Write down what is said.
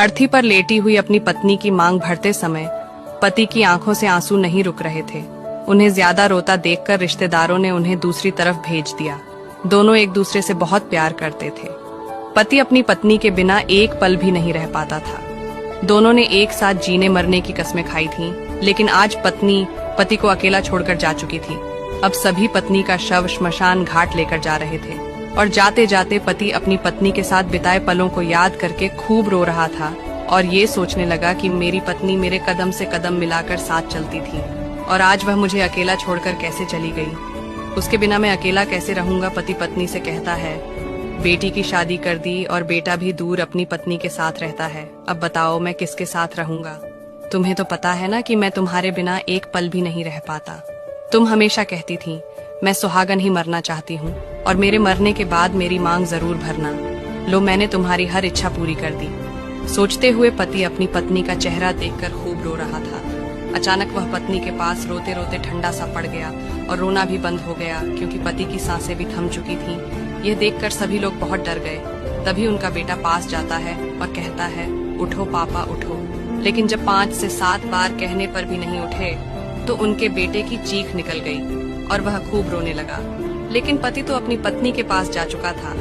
अर्थी पर लेटी हुई अपनी पत्नी की मांग भरते समय पति की आंखों से आंसू नहीं रुक रहे थे। उन्हें ज्यादा रोता देखकर रिश्तेदारों ने उन्हें दूसरी तरफ भेज दिया। दोनों एक दूसरे से बहुत प्यार करते थे। पति अपनी पत्नी के बिना एक पल भी नहीं रह पाता था। दोनों ने एक साथ जीने मरने की कस्में खाई थीं, लेकिन आज पत्नी पति को अकेला छोड़कर जा चुकी थी। अब सभी पत्नी का शव श्मशान घाट लेकर जा रहे थे और जाते जाते पति अपनी पत्नी के साथ बिताए पलों को याद करके खूब रो रहा था और ये सोचने लगा कि मेरी पत्नी मेरे कदम से कदम मिलाकर साथ चलती थी और आज वह मुझे अकेला छोड़कर कैसे चली गई। उसके बिना मैं अकेला कैसे रहूंगा, पति पत्नी से कहता है। बेटी की शादी कर दी और बेटा भी दूर अपनी पत्नी के साथ रहता है। अब बताओ मैं किसके साथ रहूंगा। तुम्हें तो पता है ना कि मैं तुम्हारे बिना एक पल भी नहीं रह पाता। तुम हमेशा कहती थी मैं सुहागन ही मरना चाहती हूँ और मेरे मरने के बाद मेरी मांग जरूर भरना। लो मैंने तुम्हारी हर इच्छा पूरी कर दी। सोचते हुए पति अपनी पत्नी का चेहरा देखकर खूब रो रहा था। अचानक वह पत्नी के पास रोते रोते ठंडा सा पड़ गया और रोना भी बंद हो गया क्योंकि पति की सांसें भी थम चुकी थीं। यह देखकर सभी लोग बहुत डर गए। तभी उनका बेटा पास जाता है और कहता है, उठो पापा उठो। लेकिन जब 5 से 7 बार कहने पर भी नहीं उठे तो उनके बेटे की चीख निकल गई और वह खूब रोने लगा। लेकिन पति तो अपनी पत्नी के पास जा चुका था।